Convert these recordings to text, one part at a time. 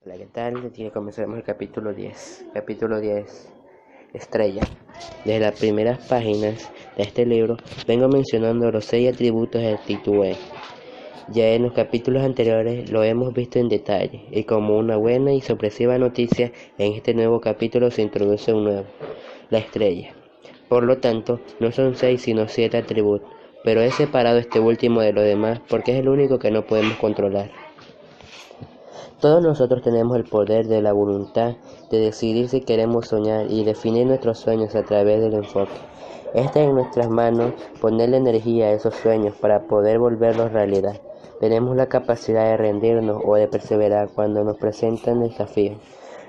Hola, ¿qué tal? Aquí comenzamos el capítulo 10. Capítulo 10. Estrella. Desde las primeras páginas de este libro vengo mencionando los 6 atributos de Titue. Ya en los capítulos anteriores lo hemos visto en detalle, y como una buena y sorpresiva noticia, en este nuevo capítulo se introduce un nuevo, la estrella. Por lo tanto, no son 6 sino 7 atributos, pero he separado este último de los demás porque es el único que no podemos controlar. Todos nosotros tenemos el poder de la voluntad de decidir si queremos soñar y definir nuestros sueños a través del enfoque. Está en nuestras manos ponerle energía a esos sueños para poder volverlos realidad. Tenemos la capacidad de rendirnos o de perseverar cuando nos presentan desafíos,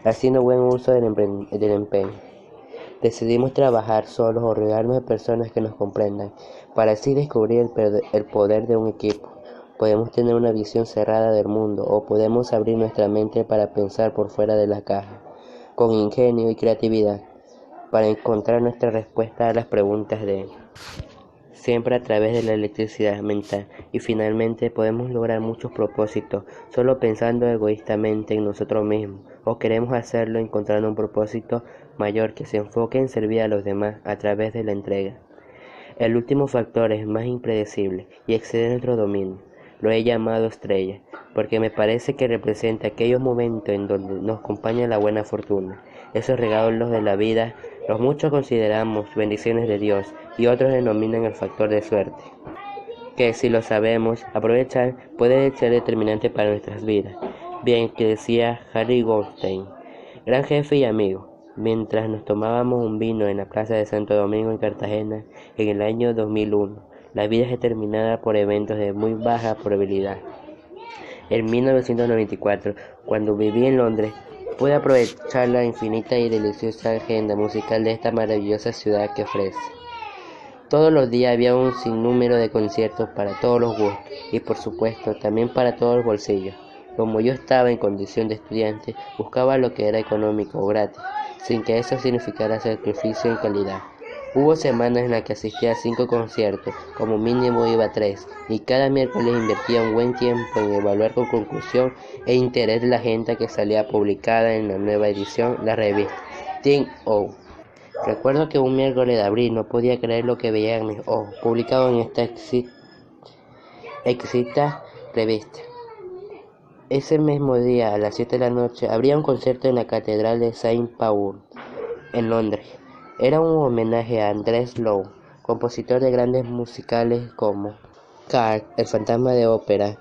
haciendo buen uso del empeño. Decidimos trabajar solos o rodearnos de personas que nos comprendan, para así descubrir el poder de un equipo. Podemos tener una visión cerrada del mundo o podemos abrir nuestra mente para pensar por fuera de la caja, con ingenio y creatividad, para encontrar nuestra respuesta a las preguntas de siempre a través de la electricidad mental. Y finalmente podemos lograr muchos propósitos solo pensando egoístamente en nosotros mismos, o queremos hacerlo encontrando un propósito mayor que se enfoque en servir a los demás a través de la entrega. El último factor es más impredecible y excede nuestro dominio. Lo he llamado estrella, porque me parece que representa aquellos momentos en donde nos acompaña la buena fortuna, esos regalos de la vida, los muchos consideramos bendiciones de Dios y otros denominan el factor de suerte, que si lo sabemos aprovechar puede ser determinante para nuestras vidas. Bien que decía Harry Goldstein, gran jefe y amigo, mientras nos tomábamos un vino en la plaza de Santo Domingo en Cartagena en el año 2001. La vida es determinada por eventos de muy baja probabilidad. En 1994, cuando viví en Londres, pude aprovechar la infinita y deliciosa agenda musical de esta maravillosa ciudad que ofrece. Todos los días había un sinnúmero de conciertos para todos los gustos y por supuesto también para todos los bolsillos. Como yo estaba en condición de estudiante, buscaba lo que era económico o gratis, sin que eso significara sacrificio en calidad. Hubo semanas en las que asistía a 5 conciertos, como mínimo iba a 3, y cada miércoles invertía un buen tiempo en evaluar con conclusión e interés la agenda que salía publicada en la nueva edición, la revista Teen O. Recuerdo que un miércoles de abril no podía creer lo que veía en mis ojos, publicado en esta exita revista. Ese mismo día, a las 7 de la noche, habría un concierto en la Catedral de Saint Paul, en Londres. Era un homenaje a Andrés Lowe, compositor de grandes musicales como Cars, El fantasma de ópera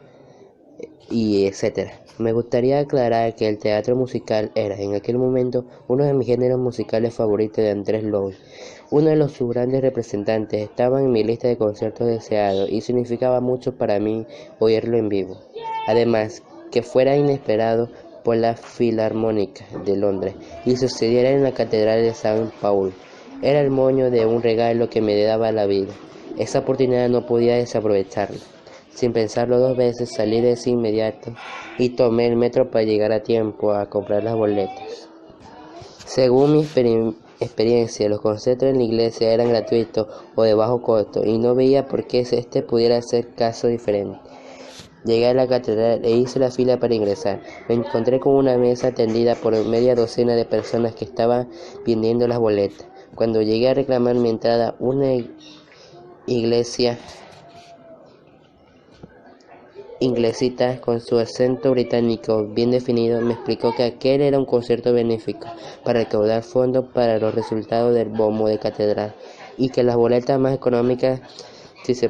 y etc. Me gustaría aclarar que el teatro musical era, en aquel momento, uno de mis géneros musicales favoritos de Andrés Lowe. Uno de sus grandes representantes estaba en mi lista de conciertos deseados y significaba mucho para mí oírlo en vivo. Además, que fuera inesperado por la Filarmónica de Londres y sucediera en la Catedral de Saint Paul. Era el moño de un regalo que me daba la vida. Esa oportunidad no podía desaprovecharla. Sin pensarlo 2 veces, salí de ese inmediato y tomé el metro para llegar a tiempo a comprar las boletas. Según mi experiencia, los conciertos en la iglesia eran gratuitos o de bajo costo y no veía por qué este pudiera ser caso diferente. Llegué a la catedral e hice la fila para ingresar. Me encontré con una mesa atendida por media docena de personas que estaban vendiendo las boletas. Cuando llegué a reclamar mi entrada, una inglesita con su acento británico bien definido me explicó que aquel era un concierto benéfico para recaudar fondos para los resultados del bombo de catedral y que las boletas más económicas si se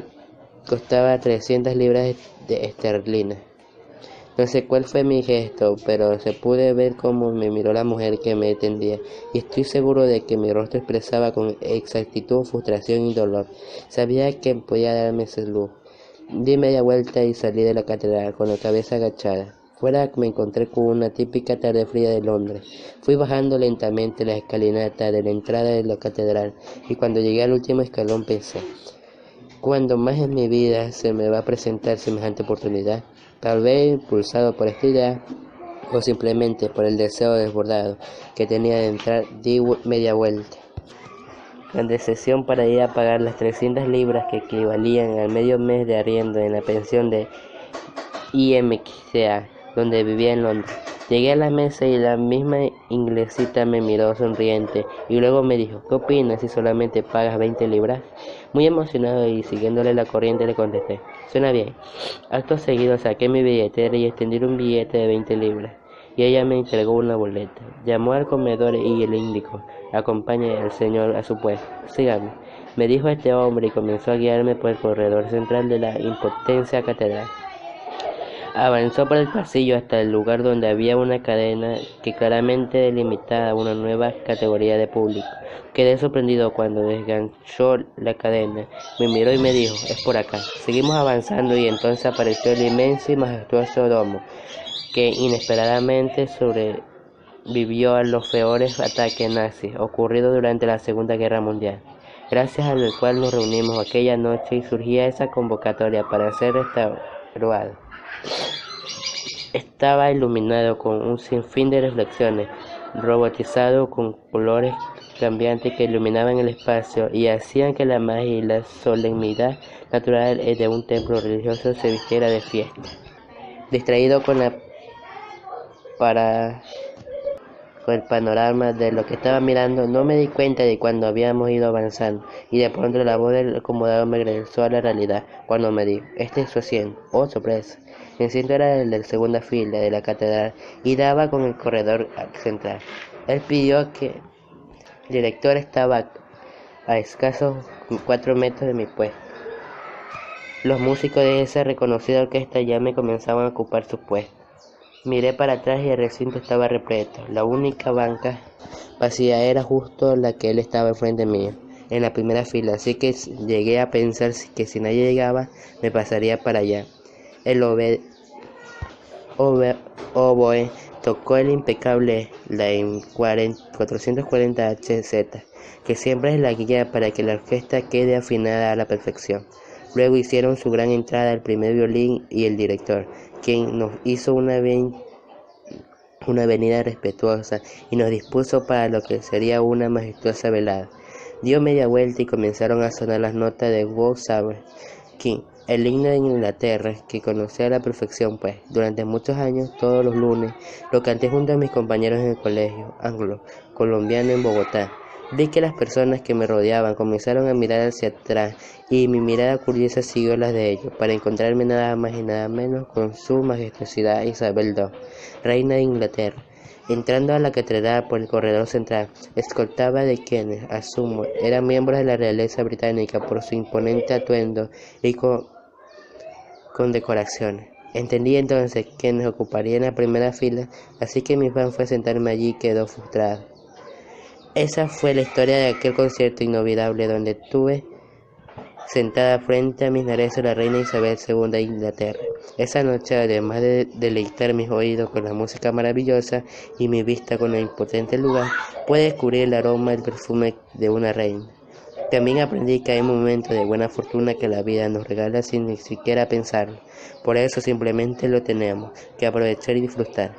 costaba 300 libras esterlinas. No sé cuál fue mi gesto, pero se pude ver cómo me miró la mujer que me atendía, y estoy seguro de que mi rostro expresaba con exactitud frustración y dolor. Sabía que podía darme ese lujo. Di media vuelta y salí de la catedral con la cabeza agachada. Fuera me encontré con una típica tarde fría de Londres. Fui bajando lentamente la escalinata de la entrada de la catedral, y cuando llegué al último escalón pensé: ¿cuándo más en mi vida se me va a presentar semejante oportunidad? Tal vez impulsado por esta idea o simplemente por el deseo desbordado que tenía de entrar, di media vuelta. La decepción para ir a pagar las 300 libras que equivalían al medio mes de arriendo en la pensión de IMCA, donde vivía en Londres. Llegué a la mesa y la misma inglesita me miró sonriente y luego me dijo, ¿qué opinas si solamente pagas 20 libras? Muy emocionado y siguiéndole la corriente le contesté, suena bien. Acto seguido saqué mi billetera y extendí un billete de 20 libras y ella me entregó una boleta. Llamó al comedor y le indicó, acompañe al señor a su puesto, sígame, me dijo este hombre y comenzó a guiarme por el corredor central de la imponente catedral. Avanzó por el pasillo hasta el lugar donde había una cadena que claramente delimitaba una nueva categoría de público. Quedé sorprendido cuando desganchó la cadena, me miró y me dijo, es por acá. Seguimos avanzando y entonces apareció el inmenso y majestuoso domo, que inesperadamente sobrevivió a los peores ataques nazis ocurridos durante la Segunda Guerra Mundial, gracias al cual nos reunimos aquella noche y surgía esa convocatoria para ser restaurado. Estaba iluminado con un sinfín de reflexiones, robotizado con colores cambiantes que iluminaban el espacio y hacían que la magia y la solemnidad natural de un templo religioso se vistiera de fiesta. Distraído para con el panorama de lo que estaba mirando, no me di cuenta de cuando habíamos ido avanzando, y de pronto la voz del acomodado me regresó a la realidad, cuando me dijo, este es su asiento, oh sorpresa. Mi asiento era el de la segunda fila de la catedral, y daba con el corredor central. Él pidió que el director estaba a escasos 4 metros de mi puesto. Los músicos de esa reconocida orquesta ya me comenzaban a ocupar sus puestos. Miré para atrás y el recinto estaba repleto. La única banca vacía era justo la que él estaba enfrente mío, en la primera fila, así que llegué a pensar que si nadie llegaba, me pasaría para allá. El oboe tocó el impecable la 440 HZ, que siempre es la guía para que la orquesta quede afinada a la perfección. Luego hicieron su gran entrada el primer violín y el director, quien nos hizo una venida respetuosa y nos dispuso para lo que sería una majestuosa velada. Dio media vuelta y comenzaron a sonar las notas de God Save King, el himno de Inglaterra, que conocí a la perfección, pues durante muchos años, todos los lunes, lo canté junto a mis compañeros en el colegio anglo-colombiano en Bogotá. Vi que las personas que me rodeaban comenzaron a mirar hacia atrás y mi mirada curiosa siguió las de ellos, para encontrarme nada más y nada menos con su majestuosidad Isabel II, reina de Inglaterra. Entrando a la catedral por el corredor central, escoltada de quienes, asumo, eran miembros de la realeza británica por su imponente atuendo y con decoraciones. Entendí entonces quienes ocuparían la primera fila, así que mi plan fue sentarme allí y quedó frustrado. Esa fue la historia de aquel concierto inolvidable donde tuve sentada frente a mis narices la reina Isabel II de Inglaterra. Esa noche, además de deleitar mis oídos con la música maravillosa y mi vista con el impotente lugar, pude descubrir el aroma y el perfume de una reina. También aprendí que hay momentos de buena fortuna que la vida nos regala sin ni siquiera pensarlo. Por eso simplemente lo tenemos que aprovechar y disfrutar.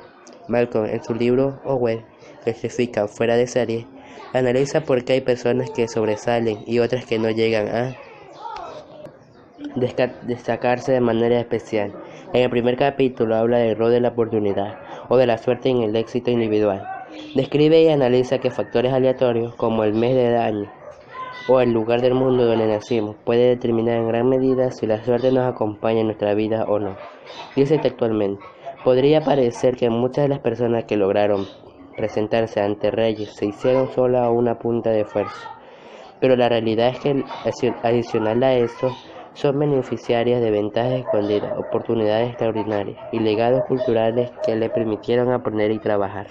Malcolm, en su libro Orwell, que significa fuera de serie, analiza por qué hay personas que sobresalen y otras que no llegan a destacarse de manera especial. En el primer capítulo habla del rol de la oportunidad o de la suerte en el éxito individual. Describe y analiza que factores aleatorios como el mes de año o el lugar del mundo donde nacimos puede determinar en gran medida si la suerte nos acompaña en nuestra vida o no. Dice textualmente, podría parecer que muchas de las personas que lograron presentarse ante reyes se hicieron solo a una punta de esfuerzo, pero la realidad es que adicional a eso, son beneficiarias de ventajas escondidas, oportunidades extraordinarias y legados culturales que le permitieron aprender y trabajar.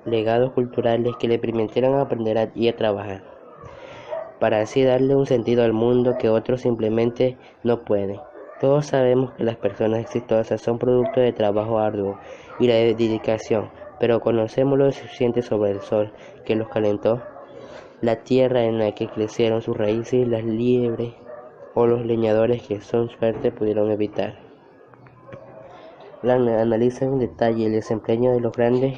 Legados culturales que le permitieron aprender y a trabajar, para así darle un sentido al mundo que otros simplemente no pueden. Todos sabemos que las personas exitosas son producto de trabajo arduo y la dedicación, pero conocemos lo suficiente sobre el sol que los calentó, la tierra en la que crecieron sus raíces y las liebres o los leñadores que son suerte pudieron evitar. Analiza en detalle el desempeño de los grandes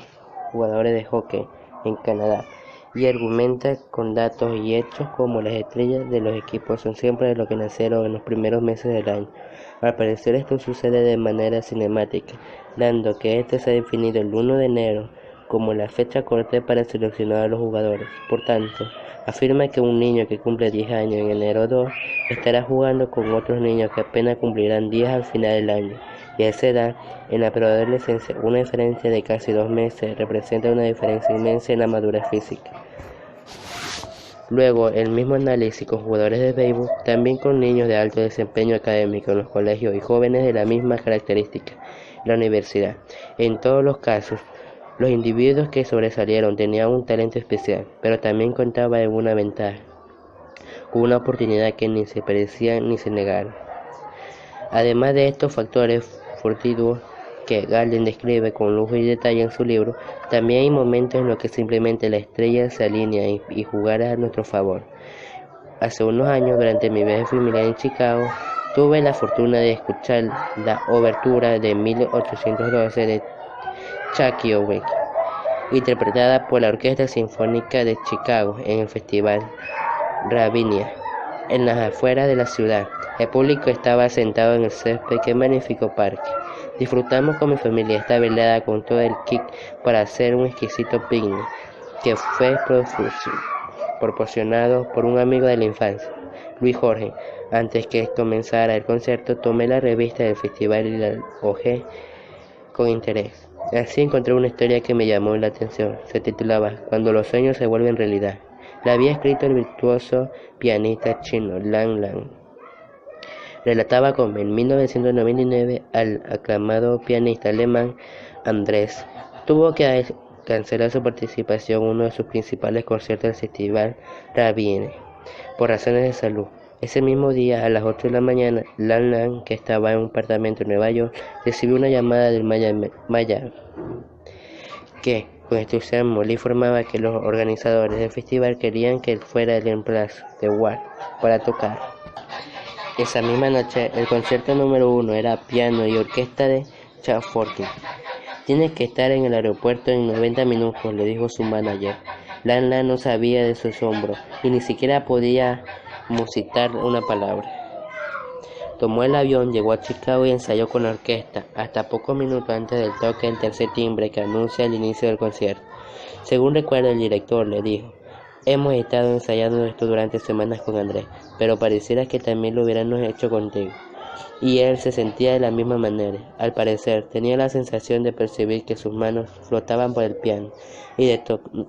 jugadores de hockey en Canadá y argumenta con datos y hechos como las estrellas de los equipos son siempre lo que nacieron en los primeros meses del año. Al parecer esto sucede de manera cinemática, dando que este se ha definido el 1 de enero como la fecha corta para seleccionar a los jugadores. Por tanto, afirma que un niño que cumple 10 años en enero 2 estará jugando con otros niños que apenas cumplirán 10 al final del año, y a esa edad, en la preadolescencia, una diferencia de casi 2 meses representa una diferencia inmensa en la madurez física. Luego, el mismo análisis con jugadores de béisbol, también con niños de alto desempeño académico en los colegios y jóvenes de la misma característica en la universidad. En todos los casos, los individuos que sobresalieron tenían un talento especial, pero también contaban en una ventaja, con una oportunidad que ni se parecía ni se negara. Además de estos factores fortuitos que Galen describe con lujo y detalle en su libro, también hay momentos en los que simplemente la estrella se alinea y jugara a nuestro favor. Hace unos años, durante mi viaje familiar en Chicago, tuve la fortuna de escuchar la obertura de 1812 de Tchaikovsky, interpretada por la Orquesta Sinfónica de Chicago en el Festival Ravinia, en las afueras de la ciudad. El público estaba sentado en el césped que magnífico parque. Disfrutamos con mi familia esta velada con todo el kit para hacer un exquisito picnic que fue proporcionado por un amigo de la infancia, Luis Jorge. Antes que comenzara el concierto, tomé la revista del festival y la hojeé con interés. Así encontré una historia que me llamó la atención. Se titulaba Cuando los sueños se vuelven realidad. La había escrito el virtuoso pianista chino Lang Lang. Relataba como en 1999 al aclamado pianista alemán Andrés tuvo que cancelar su participación en uno de sus principales conciertos del festival Ravienne por razones de salud. Ese mismo día, a las 8 de la mañana, Lang Lang, que estaba en un apartamento en Nueva York, recibió una llamada del Maya que, con entusiasmo, le informaba que los organizadores del festival querían que él fuera el reemplazo de Ward para tocar. Esa misma noche, el concierto número 1 era piano y orquesta de Tchaikovsky. Tienes que estar en el aeropuerto en 90 minutos, le dijo su manager. Lang Lang no sabía de su asombro y ni siquiera podía musitar una palabra. Tomó el avión, llegó a Chicago y ensayó con la orquesta, hasta pocos minutos antes del toque del tercer timbre que anuncia el inicio del concierto. Según recuerda el director, le dijo: hemos estado ensayando esto durante semanas con Andrés, pero pareciera que también lo hubiéramos hecho contigo. Y él se sentía de la misma manera. Al parecer, tenía la sensación de percibir que sus manos flotaban por el piano y de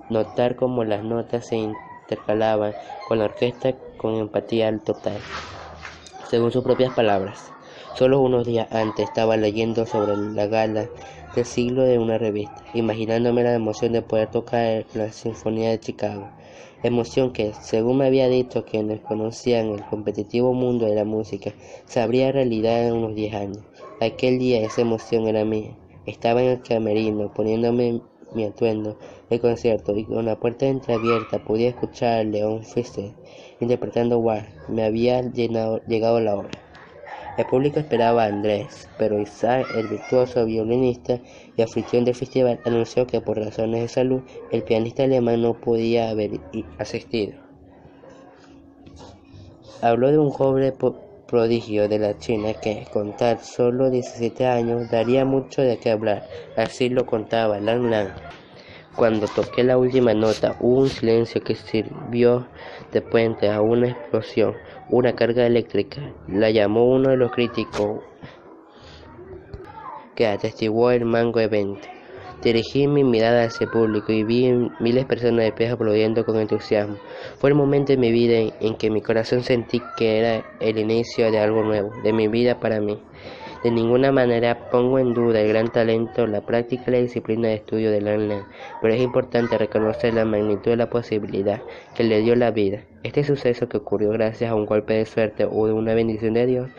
notar cómo las notas se intercalaban con la orquesta con empatía total. Según sus propias palabras, solo unos días antes estaba leyendo sobre la gala del siglo de una revista, imaginándome la emoción de poder tocar la Sinfonía de Chicago. Emoción que, según me había dicho quienes conocían el competitivo mundo de la música, se habría realidad en unos 10 años. Aquel día esa emoción era mía. Estaba en el camerino poniéndome mi atuendo de concierto y con la puerta entreabierta podía escuchar a Leon Fischer interpretando Ward. Me había llegado la hora. El público esperaba a Andrés, pero Isaac, el virtuoso violinista y anfitrión del festival, anunció que por razones de salud el pianista alemán no podía haber asistido. Habló de un joven prodigio de la China que, con tan solo 17 años, daría mucho de qué hablar. Así lo contaba Lang Lang. Cuando toqué la última nota, hubo un silencio que sirvió de puente a una explosión, una carga eléctrica. La llamó uno de los críticos que atestiguó el magno evento. Dirigí mi mirada hacia el público y vi miles de personas de pie aplaudiendo con entusiasmo. Fue el momento en mi vida en que mi corazón sentí que era el inicio de algo nuevo, de mi vida para mí. De ninguna manera pongo en duda el gran talento, la práctica y la disciplina de estudio de Lang Lang, pero es importante reconocer la magnitud de la posibilidad que le dio la vida. Este suceso, que ocurrió gracias a un golpe de suerte o de una bendición de Dios,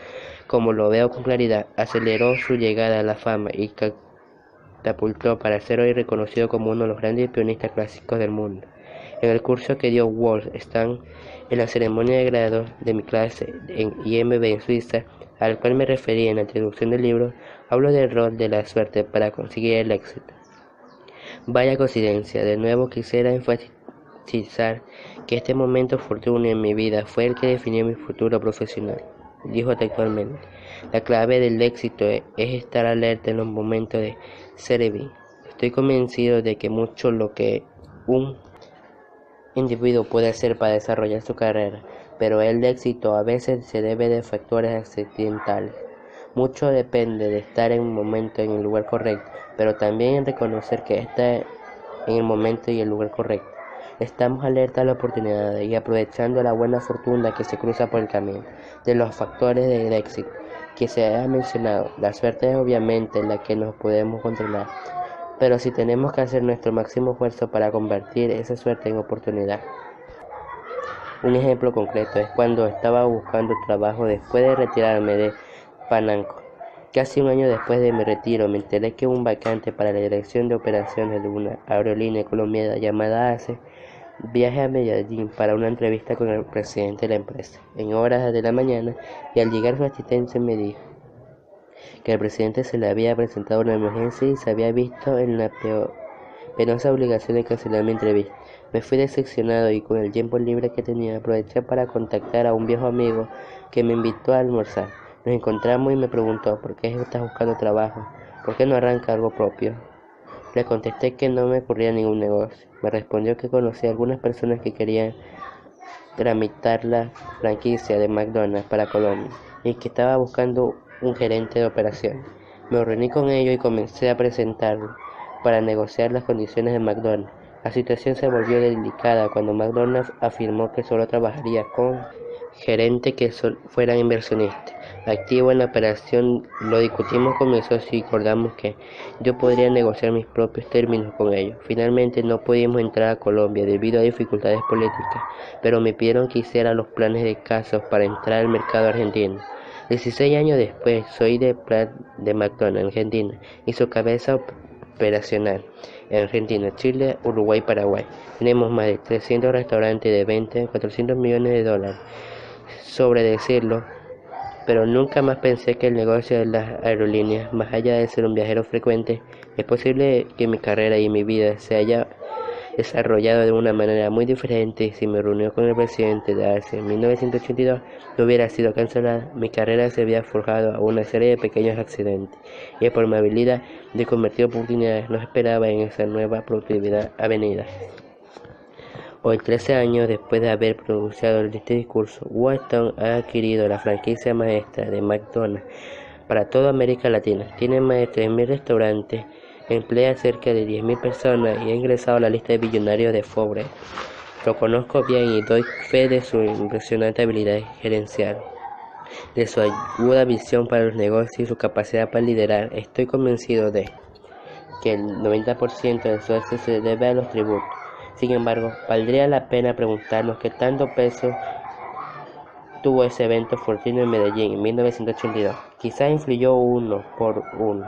como lo veo con claridad, aceleró su llegada a la fama y catapultó para ser hoy reconocido como uno de los grandes pianistas clásicos del mundo. En el curso que dio Wolfgang en la ceremonia de grado de mi clase en IMB en Suiza, al cual me referí en la introducción del libro, hablo del rol de la suerte para conseguir el éxito. Vaya coincidencia, de nuevo quisiera enfatizar que este momento fortuno en mi vida fue el que definió mi futuro profesional. Dijo textualmente: la clave del éxito es estar alerta en los momentos de servir. Estoy convencido de que mucho lo que un individuo puede hacer para desarrollar su carrera, pero el éxito a veces se debe de factores accidentales. Mucho depende de estar en un momento en el lugar correcto, pero también en reconocer que está en el momento y el lugar correcto. Estamos alerta a las oportunidades y aprovechando la buena fortuna que se cruza por el camino. De los factores del éxito que se ha mencionado, la suerte es obviamente la que nos podemos controlar, pero si tenemos que hacer nuestro máximo esfuerzo para convertir esa suerte en oportunidad. Un ejemplo concreto es cuando estaba buscando trabajo después de retirarme de Panamco. Casi un año después de mi retiro, me enteré que un vacante para la dirección de operaciones de una aerolínea colombiana llamada ACE. Viajé a Medellín para una entrevista con el presidente de la empresa en horas de la mañana, y al llegar su asistente me dijo que al presidente se le había presentado una emergencia y se había visto en la penosa obligación de cancelar mi entrevista. Me fui decepcionado y con el tiempo libre que tenía aproveché para contactar a un viejo amigo que me invitó a almorzar. Nos encontramos y me preguntó: ¿por qué estás buscando trabajo? ¿Por qué no arranca algo propio? Le contesté que no me ocurría ningún negocio. Me respondió que conocía a algunas personas que querían tramitar la franquicia de McDonald's para Colombia y que estaba buscando un gerente de operaciones. Me reuní con ellos y comencé a presentarlo para negociar las condiciones de McDonald's. La situación se volvió delicada cuando McDonald's afirmó que solo trabajaría con gerentes que fueran inversionistas activos en la operación. Lo discutimos con mi socio y acordamos que yo podría negociar mis propios términos con ellos. Finalmente no pudimos entrar a Colombia debido a dificultades políticas, pero me pidieron que hiciera los planes de casos para entrar al mercado argentino. 16 años después, soy de McDonald's Argentina y su cabeza operacional en Argentina, Chile, Uruguay y Paraguay. Tenemos más de 300 restaurantes de venta de $400 millones. Sobre decirlo, pero nunca más pensé que el negocio de las aerolíneas, más allá de ser un viajero frecuente, es posible que mi carrera y mi vida se haya desarrollado de una manera muy diferente. Si mi reunión con el presidente de ACE en 1982 no hubiera sido cancelada, mi carrera se había forjado a una serie de pequeños accidentes, y por mi habilidad de convertir oportunidades no esperaba en esa nueva productividad avenida. Hoy, 13 años después de haber pronunciado este discurso, Weston ha adquirido la franquicia maestra de McDonald's para toda América Latina. Tiene más de 3.000 restaurantes, emplea cerca de 10.000 personas y ha ingresado a la lista de billonarios de Forbes. Lo conozco bien y doy fe de su impresionante habilidad gerencial, de su aguda visión para los negocios y su capacidad para liderar. Estoy convencido de que el 90% de su éxito se debe a los tributos. Sin embargo, valdría la pena preguntarnos qué tanto peso tuvo ese evento fortuito en Medellín en 1982. Quizás influyó 1 por 1,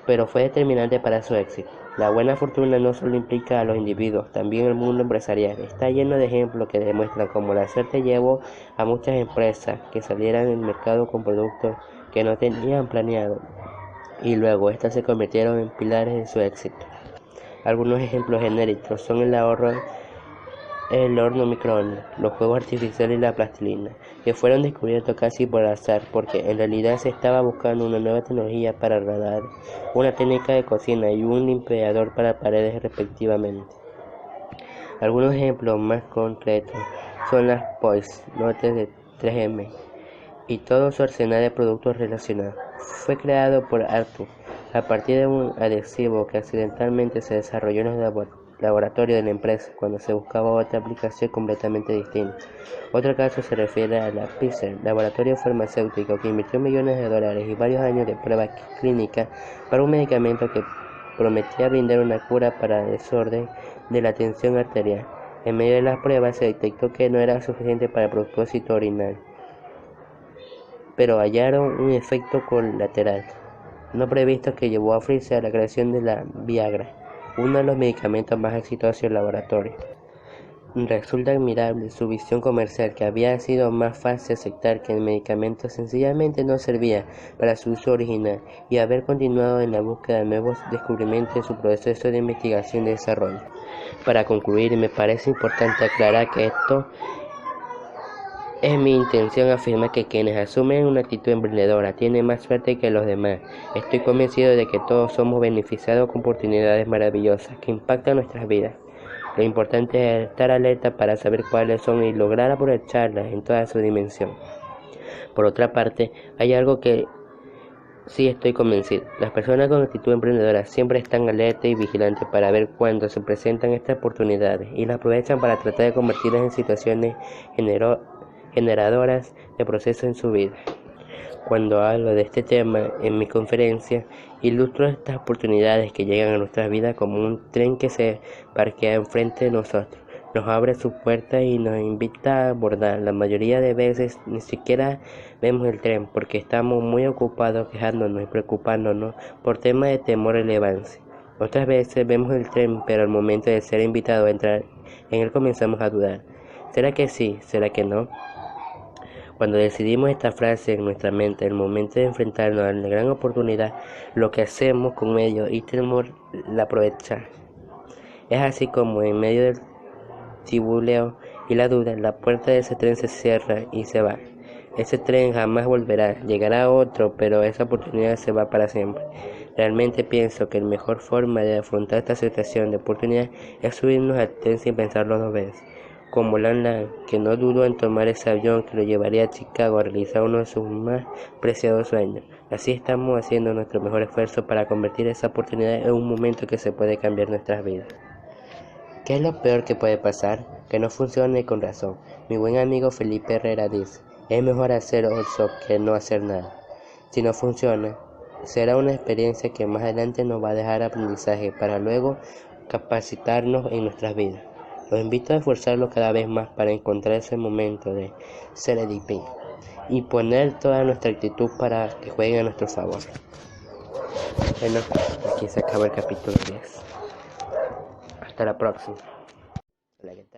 pero fue determinante para su éxito. La buena fortuna no solo implica a los individuos, también el mundo empresarial. Está lleno de ejemplos que demuestran cómo la suerte llevó a muchas empresas que salieran al mercado con productos que no tenían planeado, y luego estas se convirtieron en pilares de su éxito. Algunos ejemplos genéricos son el horno microondas, los fuegos artificiales y la plastilina, que fueron descubiertos casi por azar, porque en realidad se estaba buscando una nueva tecnología para radar, una técnica de cocina y un limpiador para paredes respectivamente. Algunos ejemplos más concretos son las Post Notes de 3M y todo su arsenal de productos relacionados. Fue creado por Arthur a partir de un adhesivo que accidentalmente se desarrolló en los laboratorios de la empresa cuando se buscaba otra aplicación completamente distinta. Otro caso se refiere a la Pfizer, laboratorio farmacéutico que invirtió millones de dólares y varios años de pruebas clínicas para un medicamento que prometía brindar una cura para desorden de la tensión arterial. En medio de las pruebas se detectó que no era suficiente para el propósito orinal, pero hallaron un efecto colateral no previsto que llevó a Pfizer a la creación de la Viagra, uno de los medicamentos más exitosos del laboratorio. Resulta admirable su visión comercial, que había sido más fácil aceptar que el medicamento sencillamente no servía para su uso original, y haber continuado en la búsqueda de nuevos descubrimientos en su proceso de investigación y desarrollo. Para concluir, me parece importante aclarar que esto es mi intención. Afirma que quienes asumen una actitud emprendedora tienen más suerte que los demás. Estoy convencido de que todos somos beneficiados con oportunidades maravillosas que impactan nuestras vidas. Lo importante es estar alerta para saber cuáles son y lograr aprovecharlas en toda su dimensión. Por otra parte, hay algo que sí estoy convencido. Las personas con actitud emprendedora siempre están alertas y vigilantes para ver cuándo se presentan estas oportunidades y las aprovechan para tratar de convertirlas en situaciones generadoras de procesos en su vida. Cuando hablo de este tema en mi conferencia, ilustro estas oportunidades que llegan a nuestras vidas como un tren que se parquea enfrente de nosotros, nos abre sus puertas y nos invita a abordar. La mayoría de veces ni siquiera vemos el tren porque estamos muy ocupados quejándonos y preocupándonos por temas de temor y relevancia. Otras veces vemos el tren, pero al momento de ser invitados a entrar en él comenzamos a dudar. ¿Será que sí? ¿Será que no? Cuando decidimos esta frase en nuestra mente, el momento de enfrentarnos a la gran oportunidad, lo que hacemos con ello y tenemos la aprovechar. Es así como en medio del tibuleo y la duda, la puerta de ese tren se cierra y se va. Ese tren jamás volverá, llegará otro, pero esa oportunidad se va para siempre. Realmente pienso que la mejor forma de afrontar esta situación de oportunidad es subirnos al tren sin pensarlo dos veces. Como Lan, que no dudó en tomar ese avión que lo llevaría a Chicago a realizar uno de sus más preciados sueños. Así estamos haciendo nuestro mejor esfuerzo para convertir esa oportunidad en un momento que se puede cambiar nuestras vidas. ¿Qué es lo peor que puede pasar? Que no funcione con razón. Mi buen amigo Felipe Herrera dice, es mejor hacer oso que no hacer nada. Si no funciona, será una experiencia que más adelante nos va a dejar aprendizaje para luego capacitarnos en nuestras vidas. Los invito a esforzarlos cada vez más para encontrar ese momento de serenidad y poner toda nuestra actitud para que jueguen a nuestro favor. Bueno, aquí se acaba el capítulo 10. Hasta la próxima.